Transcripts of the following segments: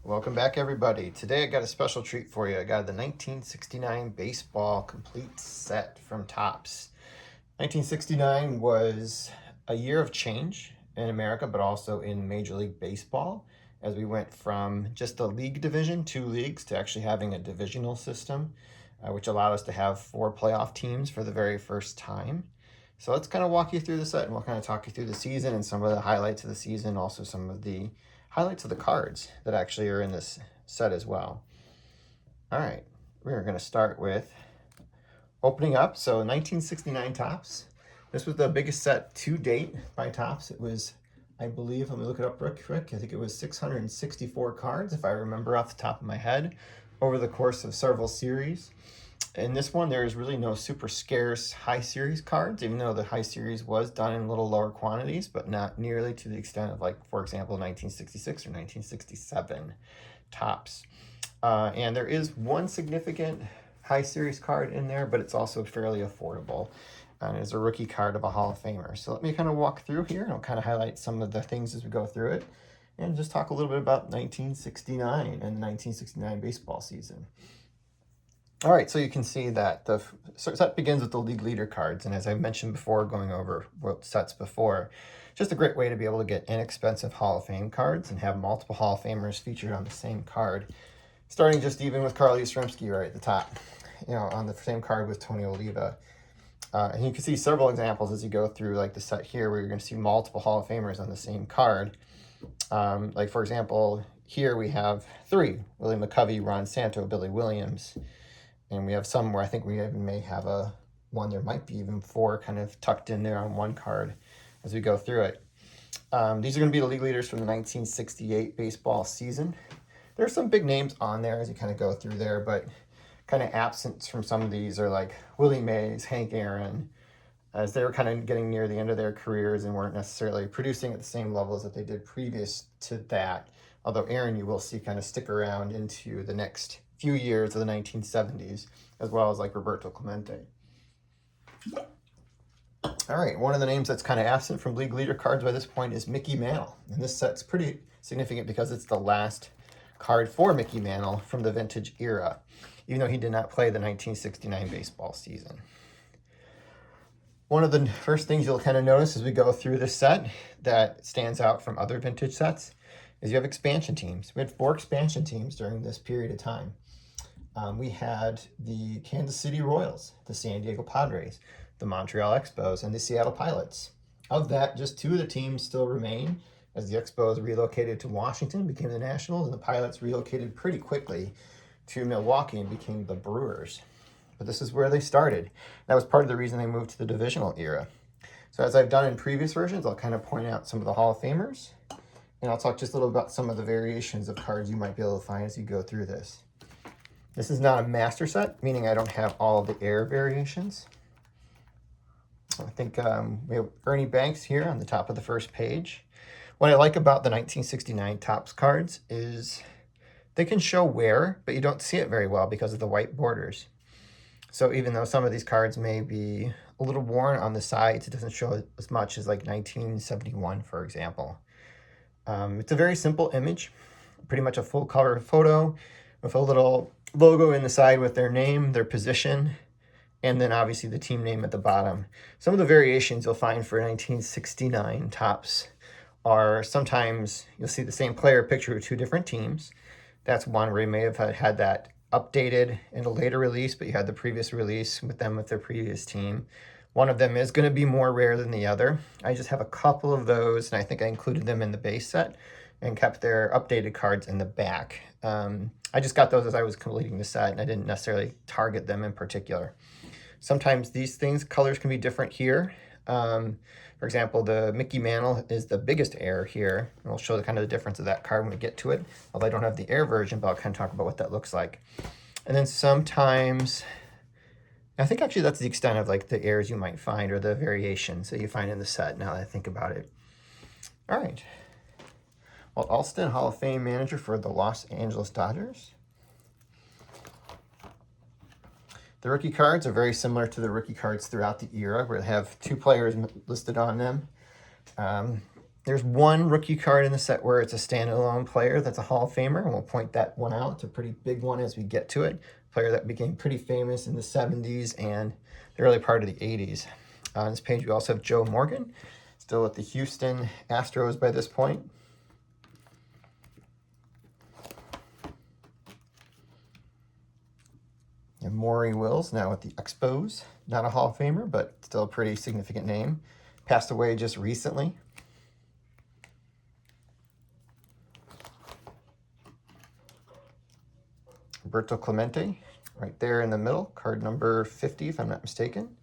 Welcome back, everybody. Today I got a special treat for you. I got the 1969 baseball complete set from Topps. 1969 was a year of change in America, but also in Major League Baseball, as we went from just a league division, 2 leagues, to actually having a divisional system, which allowed us to have 4 playoff teams for the very first time. So let's kind of walk you through the set, and we'll kind of talk you through the season and some of the highlights of the season, also some of the highlights of the cards that actually are in this set as well. All right, we're going to start with opening up. So 1969 Topps. This was the biggest set to date by Topps. It was, I believe, let me look it up real quick. I think it was 664 cards, if I remember off the top of my head, over the course of several series. In this one, there is really no super scarce high series cards, even though the high series was done in a little lower quantities, but not nearly to the extent of, like, for example, 1966 or 1967 Topps. And there is one significant high series card in there, but it's also fairly affordable. And it's a rookie card of a Hall of Famer. So let me kind of walk through here, and I'll kind of highlight some of the things as we go through it, and just talk a little bit about 1969 and the 1969 baseball season. All right, so you can see that the set begins with the league leader cards. And as I mentioned before, going over sets before, just a great way to be able to get inexpensive Hall of Fame cards and have multiple Hall of Famers featured on the same card. Starting just even with Carl Yastrzemski right at the top, on the same card with Tony Oliva. And you can see several examples as you go through, like the set here, where you're going to see multiple Hall of Famers on the same card. Like, for example, here we have 3, Willie McCovey, Ron Santo, Billy Williams. And we have some where I think we even may have there might be even 4 kind of tucked in there on one card as we go through it. These are going to be the league leaders from the 1968 baseball season. There are some big names on there as you kind of go through there, but kind of absent from some of these are like Willie Mays, Hank Aaron, as they were kind of getting near the end of their careers and weren't necessarily producing at the same levels that they did previous to that. Although Aaron, you will see, kind of stick around into the next few years of the 1970s, as well as like Roberto Clemente. All right, one of the names that's kind of absent from league leader cards by this point is Mickey Mantle. And this set's pretty significant because it's the last card for Mickey Mantle from the vintage era, even though he did not play the 1969 baseball season. One of the first things you'll kind of notice as we go through this set that stands out from other vintage sets is you have expansion teams. We had 4 expansion teams during this period of time. We had the Kansas City Royals, the San Diego Padres, the Montreal Expos, and the Seattle Pilots. Of that, just 2 of the teams still remain, as the Expos relocated to Washington, became the Nationals, and the Pilots relocated pretty quickly to Milwaukee and became the Brewers. But this is where they started. That was part of the reason they moved to the divisional era. So as I've done in previous versions, I'll kind of point out some of the Hall of Famers, and I'll talk just a little about some of the variations of cards you might be able to find as you go through this. This is not a master set, meaning I don't have all of the air variations. I think we have Ernie Banks here on the top of the first page. What I like about the 1969 Topps cards is they can show wear, but you don't see it very well because of the white borders. So even though some of these cards may be a little worn on the sides, it doesn't show as much as like 1971, for example. It's a very simple image, pretty much a full color photo with a little logo in the side with their name, their position, and then obviously the team name at the bottom. Some of the variations you'll find for 1969 Topps are sometimes you'll see the same player picture with 2 different teams. That's one where you may have had that updated in a later release, but you had the previous release with them with their previous team. One of them is going to be more rare than the other. I just have a couple of those, and I think I included them in the base set and kept their updated cards in the back. I just got those as I was completing the set, and I didn't necessarily target them in particular. Sometimes these colors can be different here. For example, the Mickey Mantle is the biggest air here. And we'll show the kind of the difference of that card when we get to it. Although I don't have the air version, but I'll kind of talk about what that looks like. And then sometimes, I think actually that's the extent of like the airs you might find or the variations that you find in the set now that I think about it. All right. Walt Alston, Hall of Fame manager for the Los Angeles Dodgers. The rookie cards are very similar to the rookie cards throughout the era, where they have 2 players listed on them. There's one rookie card in the set where it's a standalone player that's a Hall of Famer, and we'll point that one out. It's a pretty big one as we get to it. Player that became pretty famous in the 70s and the early part of the 80s. On this page, we also have Joe Morgan, still with the Houston Astros by this point. And Maury Wills, now with the Expos. Not a Hall of Famer, but still a pretty significant name. Passed away just recently. Roberto Clemente, right there in the middle, card number 50, if I'm not mistaken.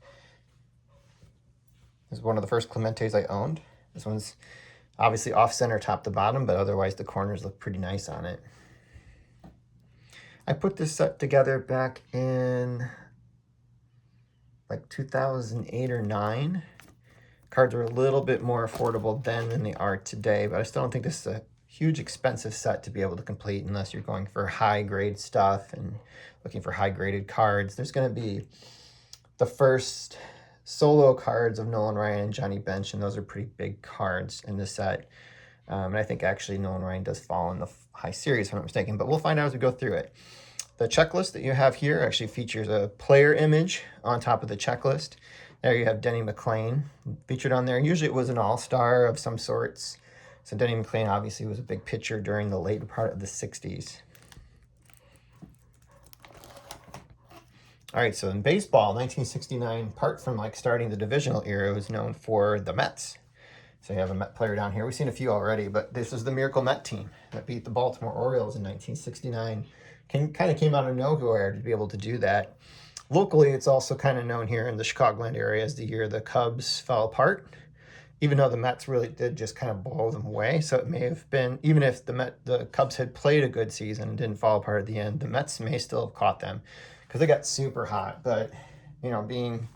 This is one of the first Clementes I owned. This one's obviously off-center top to bottom, but otherwise the corners look pretty nice on it. I put this set together back in like 2008 or 9. Cards were a little bit more affordable then than they are today, but I still don't think this is a huge expensive set to be able to complete unless you're going for high grade stuff and looking for high graded cards. There's going to be the first solo cards of Nolan Ryan and Johnny Bench, and those are pretty big cards in this set. And I think actually Nolan Ryan does fall in the high series, if I'm not mistaken, but we'll find out as we go through it. The checklist that you have here actually features a player image on top of the checklist. There you have Denny McLain featured on there. Usually it was an all-star of some sorts. So Denny McLain obviously was a big pitcher during the late part of the 60s. All right, so in baseball, 1969, apart from like starting the divisional era, was known for the Mets. So you have a Met player down here. We've seen a few already, but this is the Miracle Met team that beat the Baltimore Orioles in 1969. Kind of came out of nowhere to be able to do that. Locally, it's also kind of known here in the Chicagoland area as the year the Cubs fell apart, even though the Mets really did just kind of blow them away. So it may have been, even if the Cubs had played a good season and didn't fall apart at the end, the Mets may still have caught them because they got super hot. But, you know, being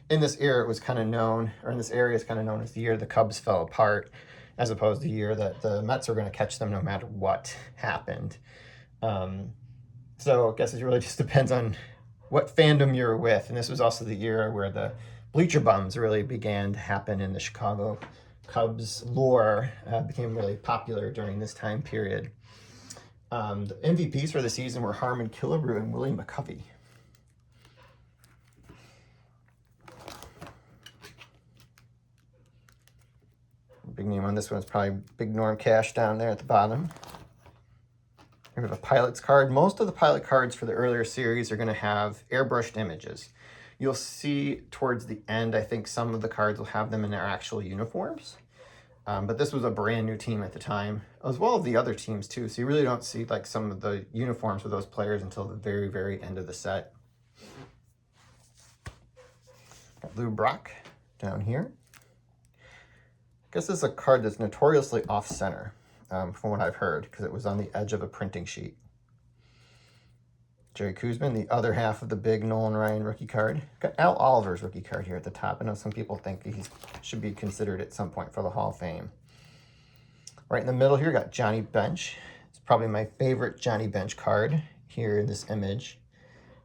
in this era, it was kind of known, or in this area, it's kind of known as the year the Cubs fell apart, as opposed to the year that the Mets were going to catch them no matter what happened. So I guess it really just depends on what fandom you're with. And this was also the era where the bleacher bums really began to happen in the Chicago Cubs lore, became really popular during this time period. The MVPs for the season were Harmon Killebrew and Willie McCovey. Big name on this one is probably Big Norm Cash down there at the bottom. We have a Pilot's card. Most of the Pilot cards for the earlier series are going to have airbrushed images. You'll see towards the end, I think some of the cards will have them in their actual uniforms. But this was a brand new team at the time, as well as the other teams too. So you really don't see like some of the uniforms for those players until the very, very end of the set. Got Lou Brock down here. I guess this is a card that's notoriously off-center. From what I've heard, because it was on the edge of a printing sheet. Jerry Koosman, the other half of the big Nolan Ryan rookie card. Got Al Oliver's rookie card here at the top. I know some people think he should be considered at some point for the Hall of Fame. Right in the middle here, got Johnny Bench. It's probably my favorite Johnny Bench card here in this image.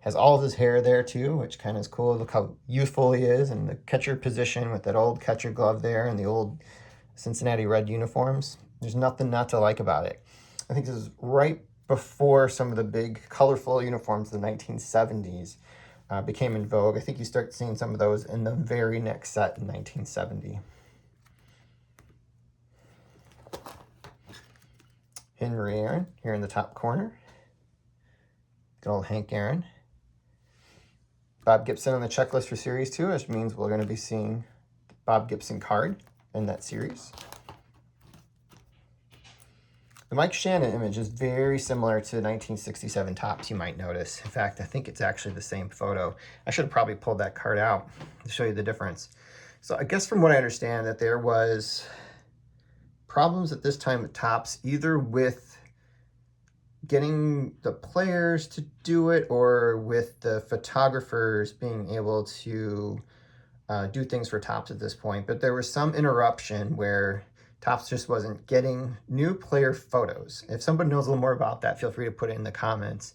Has all of his hair there too, which kind of is cool. Look how youthful he is, and the catcher position with that old catcher glove there and the old Cincinnati Red uniforms. There's nothing not to like about it. I think this is right before some of the big colorful uniforms of the 1970s became in vogue. I think you start seeing some of those in the very next set in 1970. Henry Aaron here in the top corner. Good old Hank Aaron. Bob Gibson on the checklist for Series 2, which means we're going to be seeing the Bob Gibson card in that series. The Mike Shannon image is very similar to 1967 Topps, you might notice. In fact, I think it's actually the same photo. I should have probably pulled that card out to show you the difference. So I guess from what I understand that there was problems at this time at Topps, either with getting the players to do it or with the photographers being able to do things for Topps at this point. But there was some interruption where Topps just wasn't getting new player photos. If somebody knows a little more about that, feel free to put it in the comments.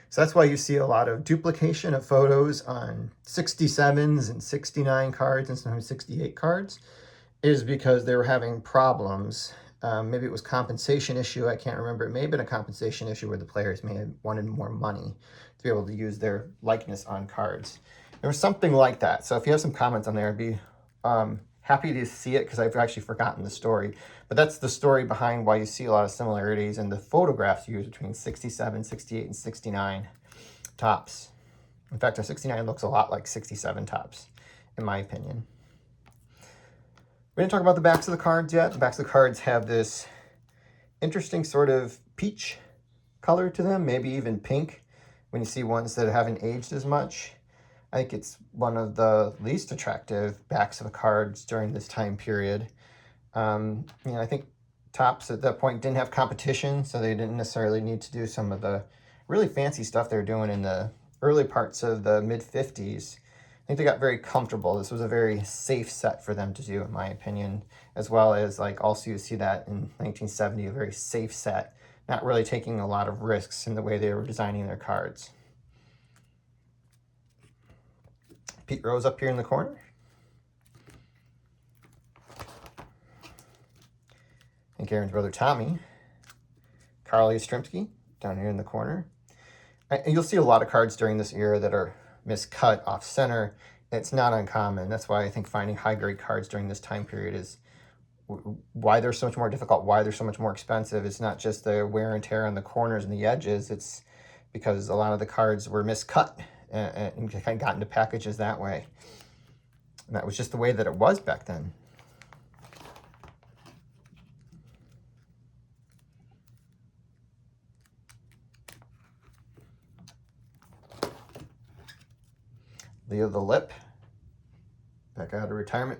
So that's why you see a lot of duplication of photos on 67s and 69 cards and sometimes 68 cards. is because they were having problems. Maybe it was compensation issue. I can't remember. It may have been a compensation issue where the players may have wanted more money to be able to use their likeness on cards. There was something like that. So if you have some comments on there, I'd be happy to see it because I've actually forgotten the story. But that's the story behind why you see a lot of similarities in the photographs used between 67, 68, and 69 tops. In fact, a 69 looks a lot like 67 tops, in my opinion. We didn't talk about the backs of the cards yet. The backs of the cards have this interesting sort of peach color to them, maybe even pink when you see ones that haven't aged as much. I think it's one of the least attractive backs of the cards during this time period. I think Topps at that point didn't have competition, so they didn't necessarily need to do some of the really fancy stuff they were doing in the early parts of the mid-50s. I think they got very comfortable. This was a very safe set for them to do, in my opinion, as well as also you see that in 1970, a very safe set, not really taking a lot of risks in the way they were designing their cards. Pete Rose up here in the corner. And Aaron's brother Tommy. Carl Yastrzemski down here in the corner. And you'll see a lot of cards during this era that are miscut off center. It's not uncommon. That's why I think finding high-grade cards during this time period is why they're so much more difficult, why they're so much more expensive. It's not just the wear and tear on the corners and the edges. It's because a lot of the cards were miscut and kind of got into packages that way. And that was just the way that it was back then. Leo the Lip, back out of retirement,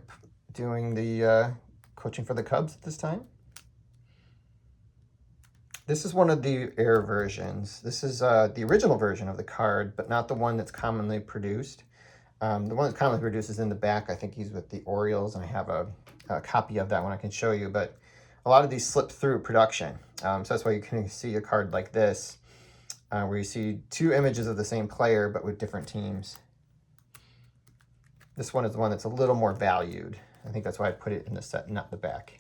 doing the coaching for the Cubs at this time. This is one of the air versions. This is the original version of the card, but not the one that's commonly produced. The one that's commonly produced is in the back. I think he's with the Orioles, and I have a copy of that one I can show you. But a lot of these slip through production. So that's why you can see a card like this, where you see two images of the same player, but with different teams. This one is the one that's a little more valued. I think that's why I put it in the set, not the back.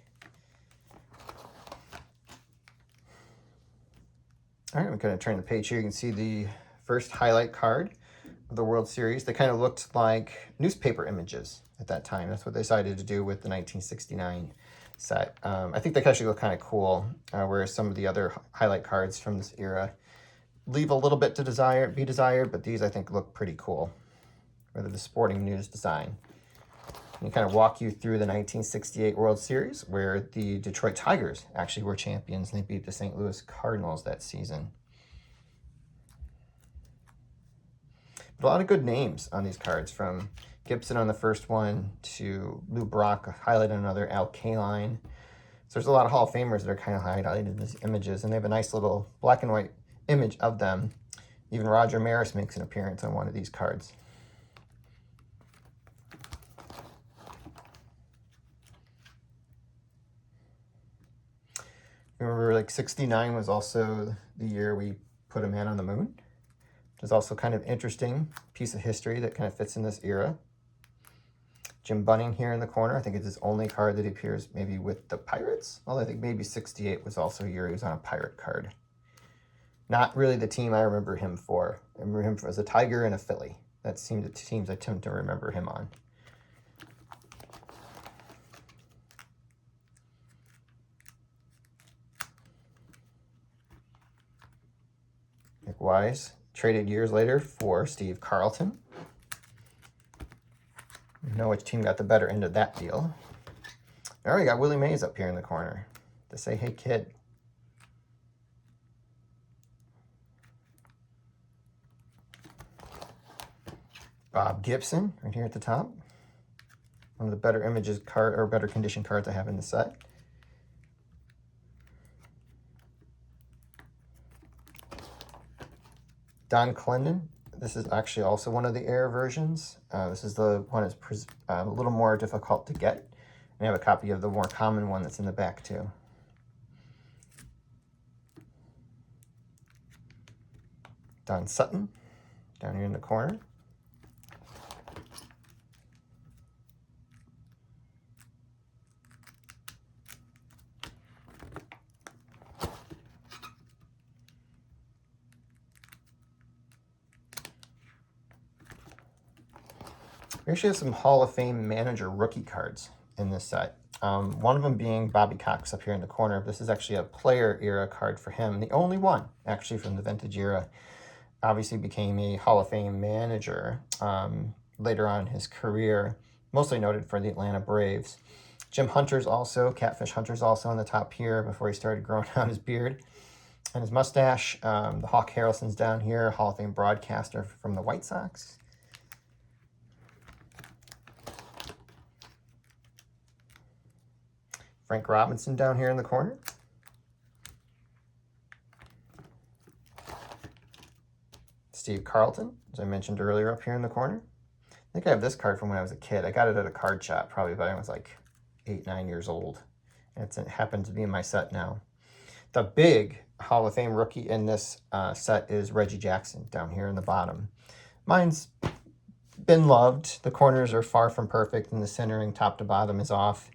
All right, I'm going to turn the page here. You can see the first highlight card of the World Series. They kind of looked like newspaper images at that time. That's what they decided to do with the 1969 set. I think they actually look kind of cool, whereas some of the other highlight cards from this era leave a little bit to be desired, but these I think look pretty cool. Rather the sporting news design. And kind of walk you through the 1968 World Series, where the Detroit Tigers actually were champions, and they beat the St. Louis Cardinals that season. But a lot of good names on these cards, from Gibson on the first one to Lou Brock, highlighted another, Al Kaline. So there's a lot of Hall of Famers that are kind of highlighted in these images, and they have a nice little black and white image of them. Even Roger Maris makes an appearance on one of these cards. Remember, like 69 was also the year we put a man on the moon. Which is also kind of interesting piece of history that kind of fits in this era. Jim Bunning here in the corner. I think it's his only card that appears maybe with the Pirates. Although I think maybe 68 was also a year he was on a Pirate card. Not really the team I remember him for. I remember him as a Tiger and a Philly. That seemed the teams I tend to remember him on. Nick Wise, traded years later for Steve Carlton. You know which team got the better end of that deal. Now we got Willie Mays up here in the corner to say, hey, kid. Bob Gibson, right here at the top. One of the better images card or better condition cards I have in the set. Don Clendon. This is actually also one of the Air versions. This is the one that's a little more difficult to get. And I have a copy of the more common one that's in the back too. Don Sutton, down here in the corner. We actually have some Hall of Fame manager rookie cards in this set. One of them being Bobby Cox up here in the corner. This is actually a player era card for him. The only one actually from the vintage era. Obviously became a Hall of Fame manager later on in his career, mostly noted for the Atlanta Braves. Jim Hunter's also, Catfish Hunter's also on the top here before he started growing out his beard and his mustache. The Hawk Harrelson's down here, Hall of Fame broadcaster from the White Sox. Frank Robinson down here in the corner. Steve Carlton, as I mentioned earlier, up here in the corner. I think I have this card from when I was a kid. I got it at a card shop probably when I was like 8, 9 years old. It happens to be in my set now. The big Hall of Fame rookie in this set is Reggie Jackson down here in the bottom. Mine's been loved. The corners are far from perfect and the centering top to bottom is off.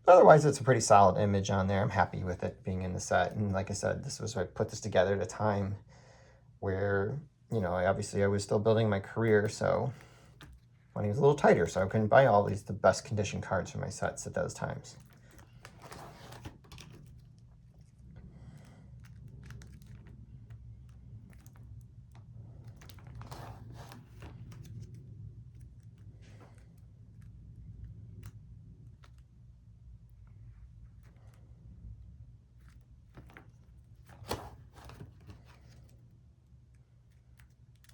But otherwise, it's a pretty solid image on there. I'm happy with it being in the set. And like I said, I put this together at a time where, you know, I was still building my career, so money was a little tighter, so I couldn't buy all the best condition cards for my sets at those times.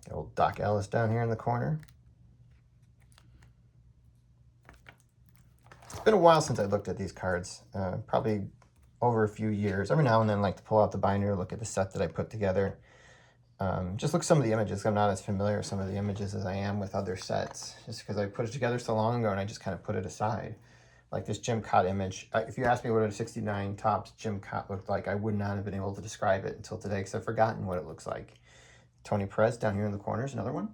The old Doc Ellis down here in the corner. It's been a while since I looked at these cards, probably over a few years. Every now and then I like to pull out the binder, look at the set that I put together. Just look at some of the images. I'm not as familiar with some of the images as I am with other sets, just because I put it together so long ago and I just kind of put it aside. Like this Jim Cott image. If you asked me what a 69 Topps Jim Cott looked like, I would not have been able to describe it until today because I've forgotten what it looks like. Tony Perez down here in the corner is another one.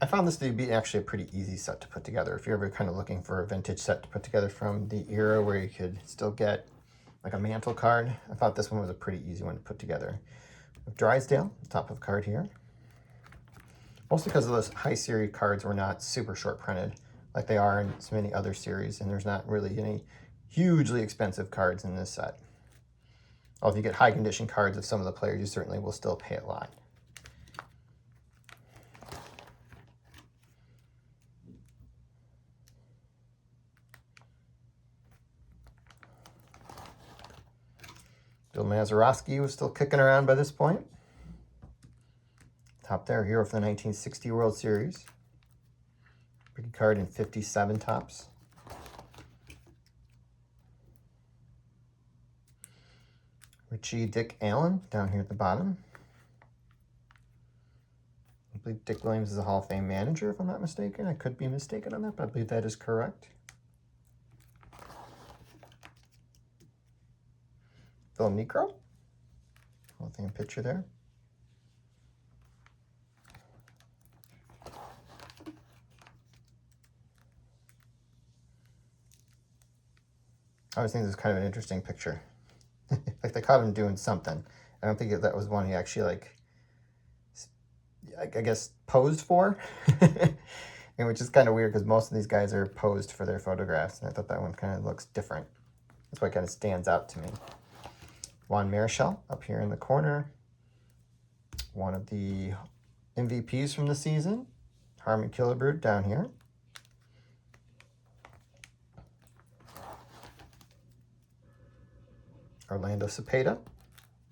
I found this to be actually a pretty easy set to put together. If you're ever kind of looking for a vintage set to put together from the era where you could still get like a Mantle card, I thought this one was a pretty easy one to put together. With Drysdale, top of card here. Mostly because those high series cards were not super short printed like they are in so many other series, and there's not really any hugely expensive cards in this set. Well, if you get high condition cards of some of the players, you certainly will still pay a lot. Bill Mazeroski was still kicking around by this point. Top there, hero for the 1960 World Series. Rookie card in 57 Topps. Richie Dick Allen down here at the bottom. I believe Dick Williams is a Hall of Fame manager, if I'm not mistaken. I could be mistaken on that, but I believe that is correct. Phil Necro. Hall of Fame picture there. I always think this is kind of an interesting picture. Like they caught him doing something. I don't think that was one he actually, like, I guess, posed for. And which is kind of weird because most of these guys are posed for their photographs. And I thought that one kind of looks different. That's why it kind of stands out to me. Juan Marichal up here in the corner. One of the MVPs from the season. Harmon Killebrew down here. Orlando Cepeda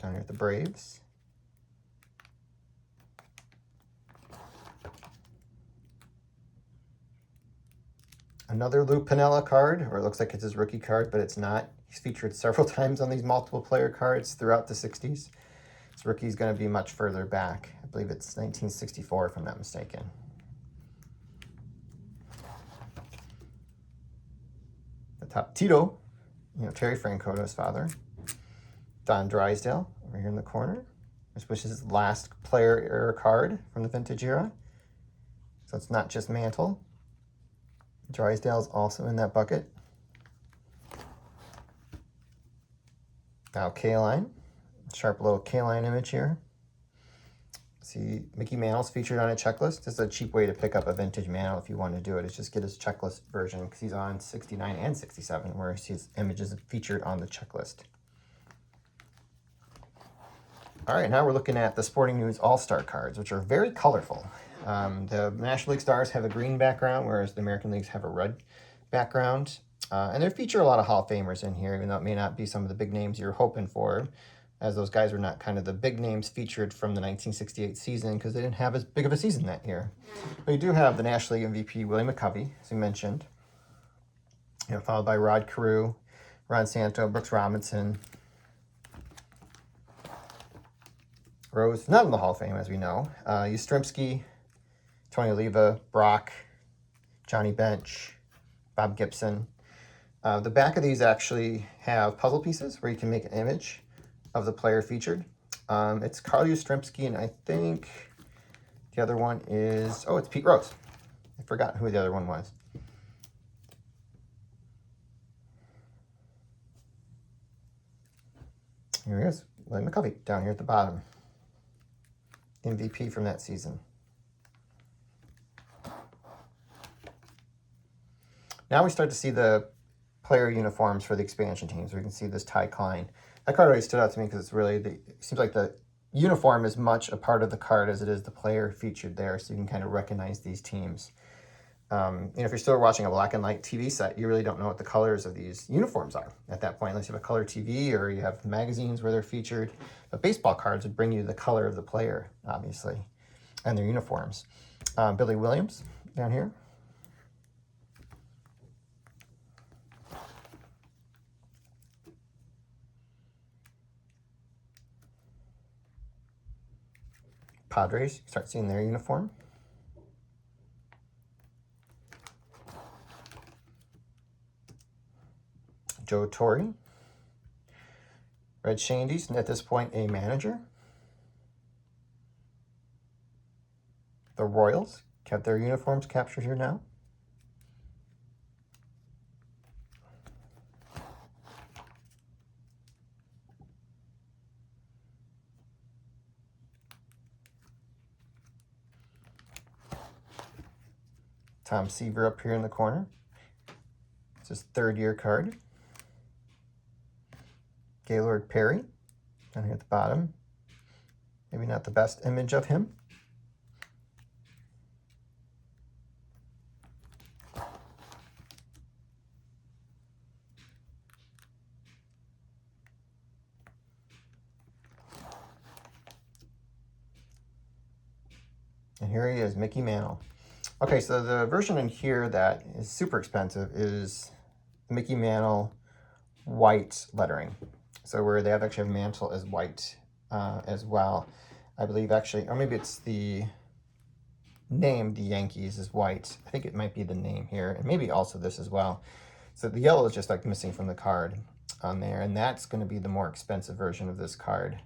down here at the Braves. Another Lou Piniella card, or it looks like it's his rookie card, but it's not. He's featured several times on these multiple player cards throughout the 60s. His rookie's going to be much further back. I believe it's 1964, if I'm not mistaken. The top Tito, Terry Francona's father. Don Drysdale over here in the corner. This was his last player era card from the vintage era. So it's not just Mantle. Drysdale's also in that bucket. Now K-line, sharp little K-line image here. See, Mickey Mantle's featured on a checklist. This is a cheap way to pick up a vintage Mantle if you want to do it. Is just get his checklist version because he's on 69 and 67, where his images are featured on the checklist. All right, now we're looking at the Sporting News All-Star cards, which are very colorful. The National League stars have a green background, whereas the American Leagues have a red background. And they feature a lot of Hall of Famers in here, even though it may not be some of the big names you're hoping for, as those guys were not kind of the big names featured from the 1968 season because they didn't have as big of a season that year. But you do have the National League MVP, Willie McCovey, as we mentioned, followed by Rod Carew, Ron Santo, Brooks Robinson, Rose, not in the Hall of Fame, as we know, Yastrzemski, Tony Oliva, Brock, Johnny Bench, Bob Gibson. The back of these actually have puzzle pieces where you can make an image of the player featured. It's Carl Yastrzemski, and I think the other one is, it's Pete Rose. I forgot who the other one was. Here he is, Willie McCovey, down here at the bottom. MVP from that season. Now we start to see the player uniforms for the expansion teams. We can see this Ty Klein. That card always stood out to me because it's really, it seems like the uniform is much a part of the card as it is the player featured there, so you can kind of recognize these teams. If you're still watching a black and white TV set, you really don't know what the colors of these uniforms are at that point, unless you have a color TV or you have magazines where they're featured. But baseball cards would bring you the color of the player, obviously, and their uniforms. Billy Williams down here. Padres, start seeing their uniform. Joe Torre. Red Shandy's, and at this point, a manager. The Royals kept their uniforms captured here now. Tom Seaver up here in the corner. It's his third-year card. Gaylord Perry down here at the bottom. Maybe not the best image of him. And here he is, Mickey Mantle. Okay, so the version in here that is super expensive is Mickey Mantle white lettering. So where they actually have Mantle as white as well. I believe actually, or maybe it's the name, the Yankees, is white. I think it might be the name here, and maybe also this as well. So the yellow is just like missing from the card on there, and that's going to be the more expensive version of this card,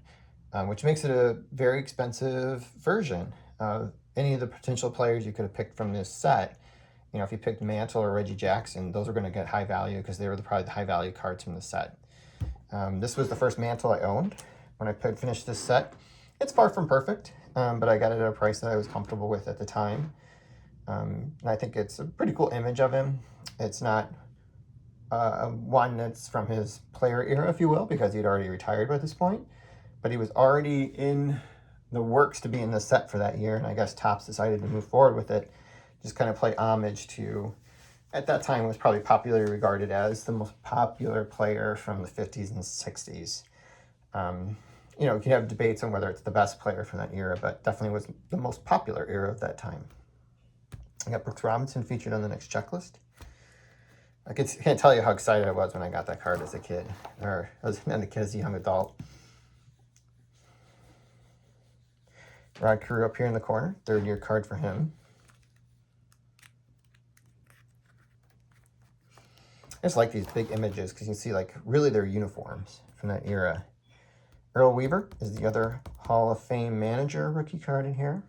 which makes it a very expensive version. Any of the potential players you could have picked from this set, if you picked Mantle or Reggie Jackson, those are going to get high value because they were probably the high value cards from the set. This was the first Mantle I owned when I finished this set. It's far from perfect, but I got it at a price that I was comfortable with at the time. And I think it's a pretty cool image of him. It's not one that's from his player era, if you will, because he'd already retired by this point, but he was already in the works to be in the set for that year, and I guess Topps decided to move forward with it, just kind of play homage to, at that time, was probably popularly regarded as the most popular player from the 50s and 60s. You can have debates on whether it's the best player from that era, but definitely was the most popular era of that time. I got Brooks Robinson featured on the next checklist. I can't tell you how excited I was when I got that card as a kid, or as a young adult. Rod Carew up here in the corner, third-year card for him. I just like these big images because you can see really their uniforms from that era. Earl Weaver is the other Hall of Fame manager rookie card in here.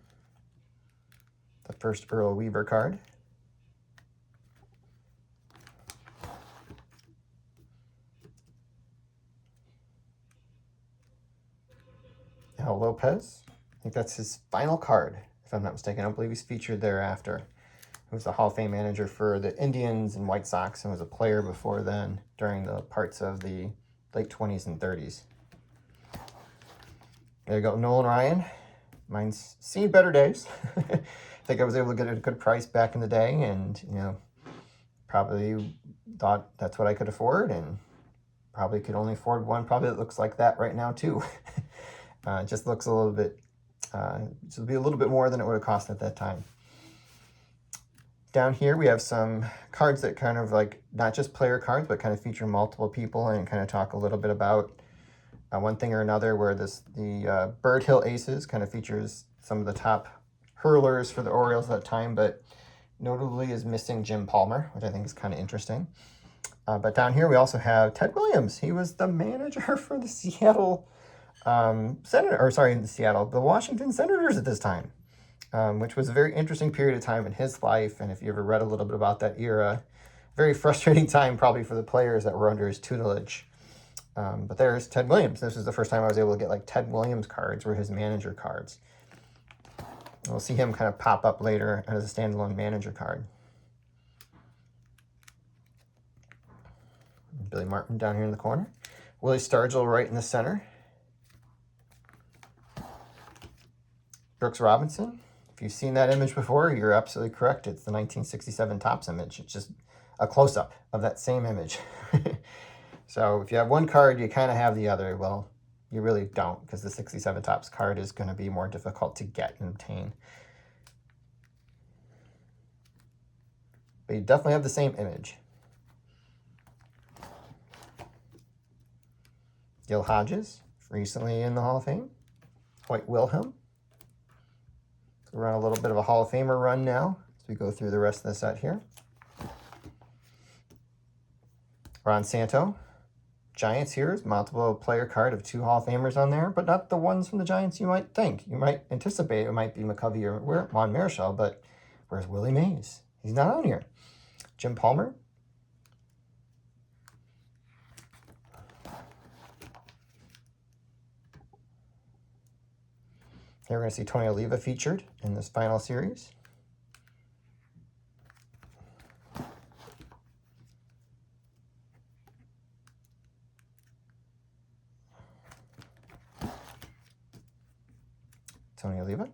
the first Earl Weaver card. Al Lopez. I think that's his final card, if I'm not mistaken. I don't believe he's featured thereafter. He was the Hall of Fame manager for the Indians and White Sox and was a player before then during the parts of the late 20s and 30s. There you go, Nolan Ryan. Mine's seen better days. I think I was able to get it at a good price back in the day, and probably thought that's what I could afford, and probably could only afford one probably that looks like that right now too. It just looks a little bit, should be a little bit more than it would have cost at that time. Down here we have some cards that kind of like not just player cards, but kind of feature multiple people and kind of talk a little bit about one thing or another, where the Bird Hill Aces kind of features some of the top hurlers for the Orioles at that time, but notably is missing Jim Palmer, which I think is kind of interesting. But down here we also have Ted Williams. He was the manager for the Seattle the Washington Senators at this time, which was a very interesting period of time in his life. And if you ever read a little bit about that era, very frustrating time probably for the players that were under his tutelage. But there's Ted Williams. This is the first time I was able to get like Ted Williams cards, were his manager cards. We'll see him kind of pop up later as a standalone manager card. Billy Martin down here in the corner. Willie Stargell right in the center. Brooks Robinson. If you've seen that image before, you're absolutely correct. It's the 1967 Topps image. It's just a close-up of that same image. So if you have one card, you kind of have the other. Well, you really don't, because the 67 Topps card is going to be more difficult to get and obtain. But you definitely have the same image. Gil Hodges, recently in the Hall of Fame. Hoyt Wilhelm. So we're on a little bit of a Hall of Famer run now as we go through the rest of the set here. Ron Santo. Giants here is multiple player card of 2 Hall of Famers on there, but not the ones from the Giants you might think. You might anticipate it might be McCovey or Juan Marichal, but where's Willie Mays? He's not on here. Jim Palmer. Here we're going to see Tony Oliva featured in this final series. Tony Oliva.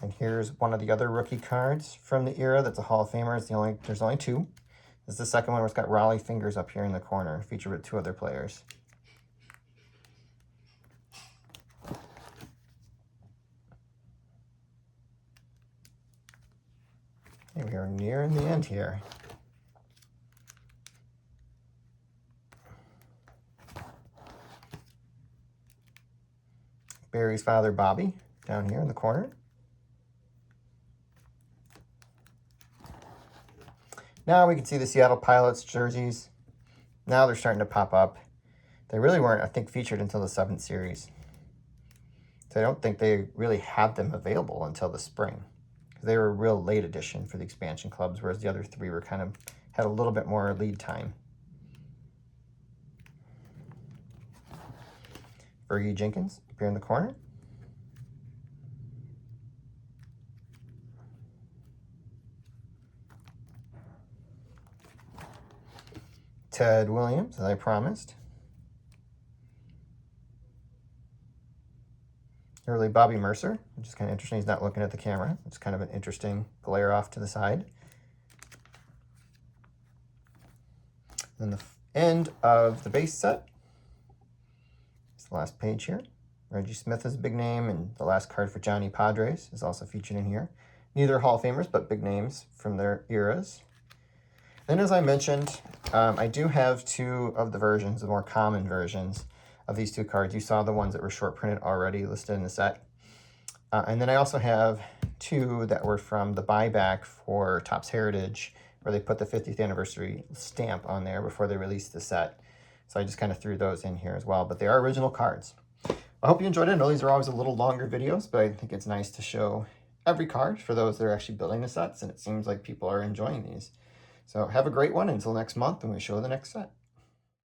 And here's one of the other rookie cards from the era that's a Hall of Famer. There's only 2. This is the second one where it's got Raleigh Fingers up here in the corner, featured with 2 other players. And we are nearing the end here. Barry's father, Bobby, down here in the corner. Now we can see the Seattle Pilots jerseys. Now they're starting to pop up. They really weren't, I think, featured until the 7th series. So I don't think they really had them available until the spring. They were a real late addition for the expansion clubs, whereas the other 3 were kind of had a little bit more lead time. Fergie Jenkins up here in the corner. Ted Williams, as I promised. Early Bobby Mercer, which is kind of interesting. He's not looking at the camera. It's kind of an interesting glare off to the side. Then the end of the base set. It's the last page here. Reggie Smith is a big name, and the last card for Johnny Padres is also featured in here. Neither Hall of Famers, but big names from their eras. Then, as I mentioned, I do have 2 of the versions, the more common versions of these 2 cards. You saw the ones that were short printed already listed in the set. And then I also have 2 that were from the buyback for Topps Heritage, where they put the 50th anniversary stamp on there before they released the set. So I just kind of threw those in here as well, but they are original cards. I hope you enjoyed it. I know these are always a little longer videos, but I think it's nice to show every card for those that are actually building the sets, and it seems like people are enjoying these. So have a great one until next month when we show the next set.